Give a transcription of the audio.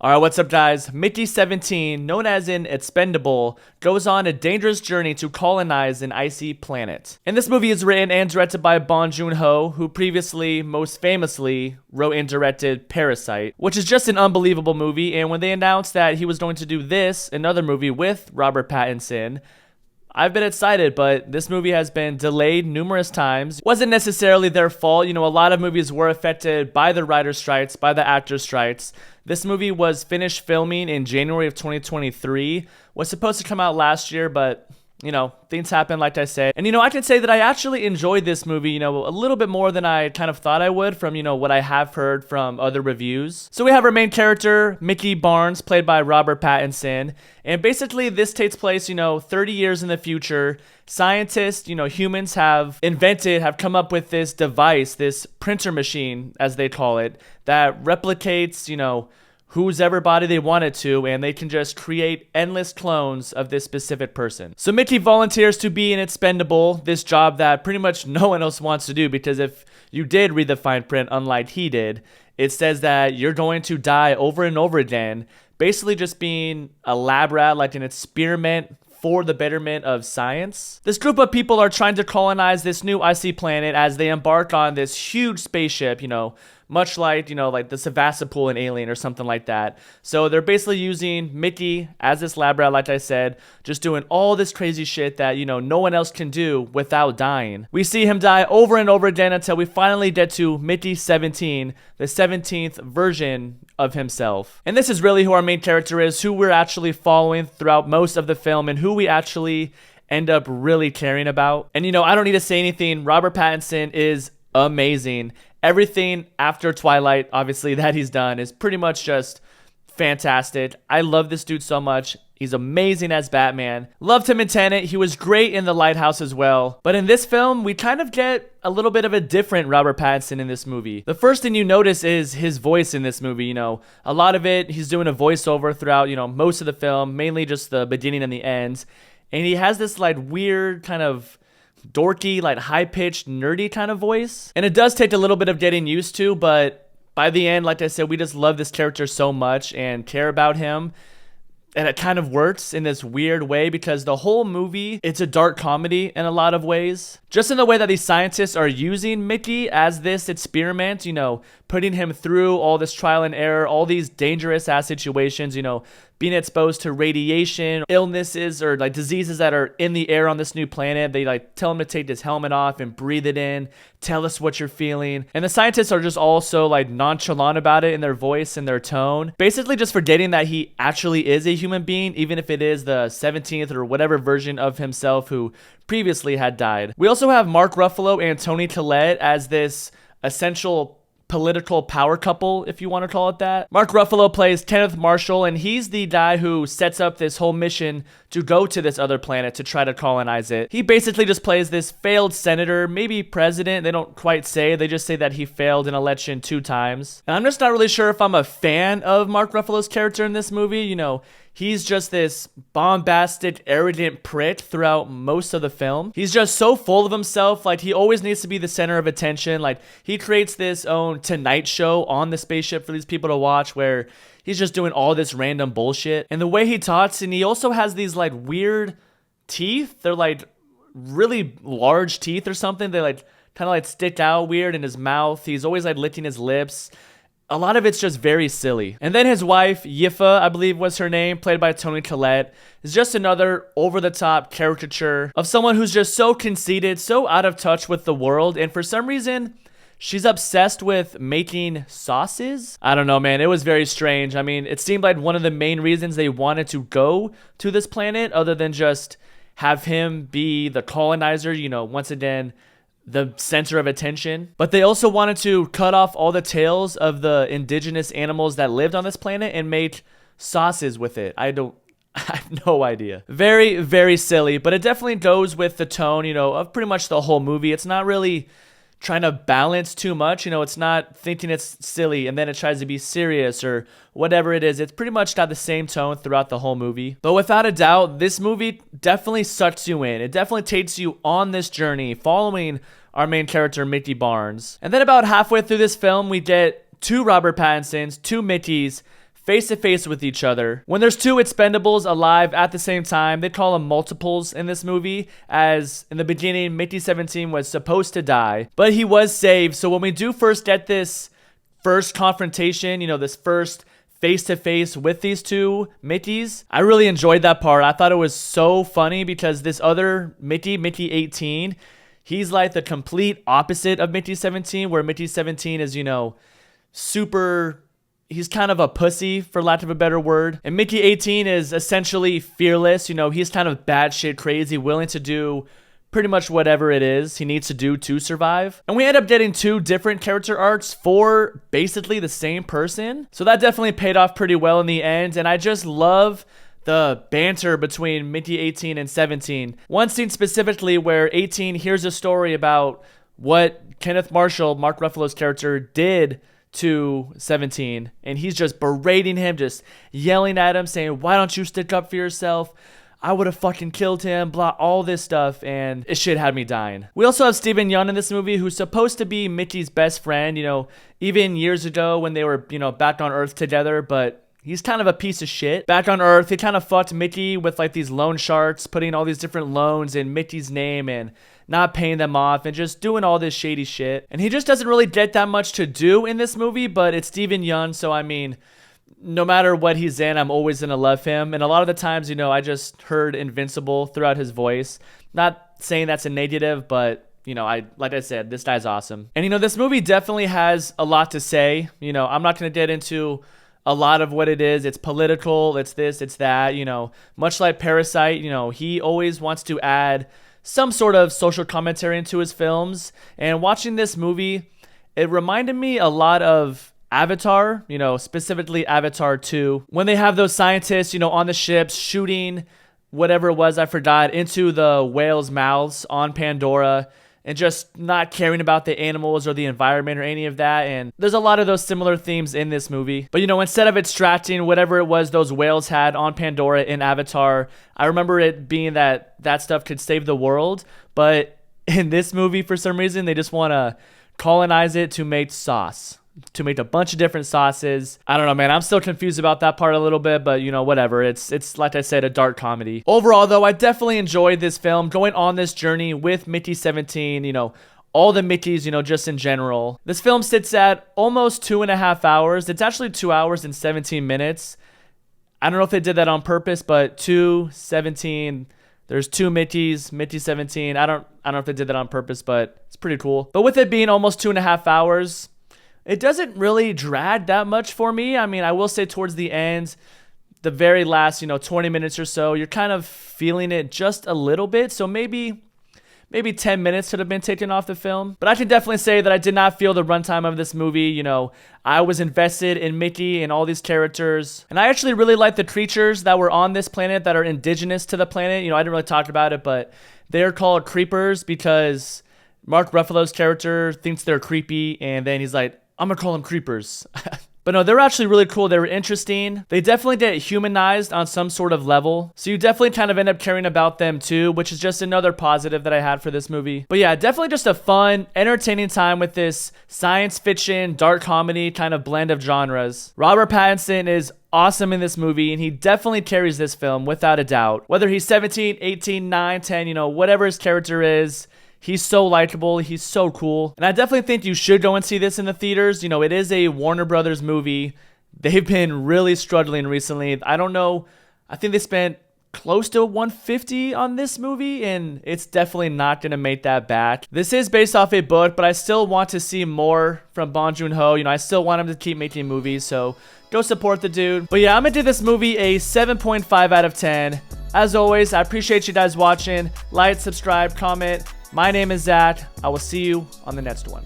Alright, what's up guys? Mickey 17, known as an expendable, goes on a dangerous journey to colonize an icy planet. And this movie is written and directed by Bong Joon Ho, who previously, most famously, wrote and directed Parasite, which is just an unbelievable movie. And when they announced that he was going to do this, another movie with Robert Pattinson, I've been excited, but this movie has been delayed numerous times. Wasn't necessarily their fault. You know, a lot of movies were affected by the writer's strikes, by the actor's strikes. This movie was finished filming in January of 2023. Was supposed to come out last year, but you know, things happen, like I said. And, you know, I can say that I actually enjoyed this movie, you know, a little bit more than I kind of thought I would from, you know, what I have heard from other reviews. So we have our main character, Mickey Barnes, played by Robert Pattinson. And basically this takes place, you know, 30 years in the future. Scientists, you know, humans have come up with this device, this printer machine, as they call it, that replicates, you know, whose ever body they wanted to, and they can just create endless clones of this specific person. So Mickey volunteers to be an expendable, this job that pretty much no one else wants to do, because if you did read the fine print, unlike he did, it says that you're going to die over and over again, basically just being a lab rat, like an experiment for the betterment of science. This group of people are trying to colonize this new icy planet as they embark on this huge spaceship, you know, much like, you know, like the Sevastopol in Alien or something like that. So they're basically using Mickey as this lab rat, like I said, just doing all this crazy shit that, you know, no one else can do without dying. We see him die over and over again until we finally get to Mickey 17, the 17th version of himself. And this is really who our main character is, who we're actually following throughout most of the film, and who we actually end up really caring about. And, you know, I don't need to say anything. Robert Pattinson is amazing. Everything after Twilight, obviously, that he's done is pretty much just fantastic. I love this dude so much. He's amazing as Batman. Loved him in Tenet. He was great in The Lighthouse as well. But in this film, we kind of get a little bit of a different Robert Pattinson in this movie. The first thing you notice is his voice in this movie. You know, a lot of it, he's doing a voiceover throughout, you know, most of the film, mainly just the beginning and the end. And he has this like weird kind of dorky, like high-pitched, nerdy kind of voice. And it does take a little bit of getting used to, but by the end, like I said, we just love this character so much and care about him. And it kind of works in this weird way because the whole movie, it's a dark comedy in a lot of ways. Just in the way that these scientists are using Mickey as this experiment, you know, putting him through all this trial and error, all these dangerous ass situations, you know, being exposed to radiation, illnesses, or like diseases that are in the air on this new planet. They like tell him to take his helmet off and breathe it in. Tell us what you're feeling. And the scientists are just also like nonchalant about it in their voice and their tone. Basically just forgetting that he actually is a human being, even if it is the 17th or whatever version of himself who previously had died. We also have Mark Ruffalo and Toni Collette as this essential political power couple, if you want to call it that. Mark Ruffalo plays Kenneth Marshall, and he's the guy who sets up this whole mission to go to this other planet to try to colonize it. He basically just plays this failed senator, maybe president. They don't quite say. They just say that he failed an election 2 times. And I'm just not really sure if I'm a fan of Mark Ruffalo's character in this movie. You know, he's just this bombastic, arrogant prick throughout most of the film. He's just so full of himself. Like, he always needs to be the center of attention. Like, he creates this own Tonight Show on the spaceship for these people to watch where he's just doing all this random bullshit. And the way he talks, and he also has these, like, weird teeth. They're, like, really large teeth or something. They, like, kind of, like, stick out weird in his mouth. He's always, like, licking his lips. A lot of it's just very silly. And then his wife, Yifa, I believe was her name, played by Toni Collette, is just another over-the-top caricature of someone who's just so conceited, so out of touch with the world, and for some reason, she's obsessed with making sauces. I don't know, man. It was very strange. I mean, it seemed like one of the main reasons they wanted to go to this planet, other than just have him be the colonizer, you know, once again, the center of attention. But they also wanted to cut off all the tails of the indigenous animals that lived on this planet and make sauces with it. I have no idea. Very, very silly, but it definitely goes with the tone, you know, of pretty much the whole movie. It's not really trying to balance too much, you know, it's not thinking it's silly and then it tries to be serious or whatever it is. It's pretty much got the same tone throughout the whole movie. But without a doubt, this movie definitely sucks you in. It definitely takes you on this journey following our main character, Mickey Barnes. And then about halfway through this film, we get 2 Robert Pattinsons, 2 Mickeys, face to face with each other. When there's two expendables alive at the same time, they call them multiples in this movie, as in the beginning, Mickey 17 was supposed to die, but he was saved. So when we do first get this first confrontation, this first face-to-face with these two Mickeys, I really enjoyed that part. I thought it was so funny because this other Mickey 18, he's like the complete opposite of Mickey 17, where Mickey 17 is, super, he's kind of a pussy, for lack of a better word. And Mickey 18 is essentially fearless. He's kind of batshit crazy, willing to do pretty much whatever it is he needs to do to survive. And we end up getting two different character arcs for basically the same person. So that definitely paid off pretty well in the end. And I just love the banter between Mickey 18 and 17. One scene specifically where 18 hears a story about what Kenneth Marshall, Mark Ruffalo's character, did to 17. And he's just berating him, just yelling at him, saying, "Why don't you stick up for yourself? I would have fucking killed him," blah, all this stuff, and it shit had me dying. We also have Steven Yeun in this movie, who's supposed to be Mickey's best friend, even years ago when they were, back on Earth together, but he's kind of a piece of shit. Back on Earth, he kind of fucked Mickey with like these loan sharks, putting all these different loans in Mickey's name and not paying them off and just doing all this shady shit. And he just doesn't really get that much to do in this movie, but it's Steven Yeun, so I mean, no matter what he's in, I'm always going to love him. And a lot of the times, I just heard Invincible throughout his voice. Not saying that's a negative, but, like I said, this guy's awesome. And, this movie definitely has a lot to say. I'm not going to get into a lot of what it is. It's political, it's this, it's that, much like Parasite, he always wants to add some sort of social commentary into his films. And watching this movie, it reminded me a lot of Avatar, specifically Avatar 2, when they have those scientists, on the ships shooting whatever it was, I forgot, into the whales' mouths on Pandora and just not caring about the animals or the environment or any of that. And there's a lot of those similar themes in this movie. But, instead of extracting whatever it was those whales had on Pandora in Avatar, I remember it being that stuff could save the world. But in this movie, for some reason, they just want to colonize it to make sauce, to make a bunch of different sauces. I don't know, man. I'm still confused about that part a little bit, but whatever. It's like I said, a dark comedy. Overall, though, I definitely enjoyed this film, going on this journey with Mickey 17, all the Mickeys, just in general. This film sits at almost 2.5 hours. It's actually 2 hours and 17 minutes. I don't know if they did that on purpose, but 2:17. There's two Mickeys, Mickey 17. I don't know if they did that on purpose, but it's pretty cool. But with it being almost 2.5 hours, it doesn't really drag that much for me. I mean, I will say towards the end, the very last, 20 minutes or so, you're kind of feeling it just a little bit. So maybe 10 minutes could have been taken off the film. But I can definitely say that I did not feel the runtime of this movie. I was invested in Mickey and all these characters. And I actually really like the creatures that were on this planet that are indigenous to the planet. I didn't really talk about it, but they're called creepers because Mark Ruffalo's character thinks they're creepy. And then he's like, I'm going to call them creepers. But no, they're actually really cool. They were interesting. They definitely get humanized on some sort of level. So you definitely kind of end up caring about them too, which is just another positive that I had for this movie. But yeah, definitely just a fun, entertaining time with this science fiction, dark comedy kind of blend of genres. Robert Pattinson is awesome in this movie, and he definitely carries this film without a doubt. Whether he's 17, 18, 9, 10, whatever his character is, he's so likable. He's so cool. And I definitely think you should go and see this in the theaters. It is a Warner Brothers movie. They've been really struggling recently. I don't know. I think they spent close to $150 on this movie, and it's definitely not going to make that back. This is based off a book, but I still want to see more from Bong Joon Ho. I still want him to keep making movies, so go support the dude. But yeah, I'm going to give this movie a 7.5 out of 10. As always, I appreciate you guys watching. Like, subscribe, comment. My name is Zach. I will see you on the next one.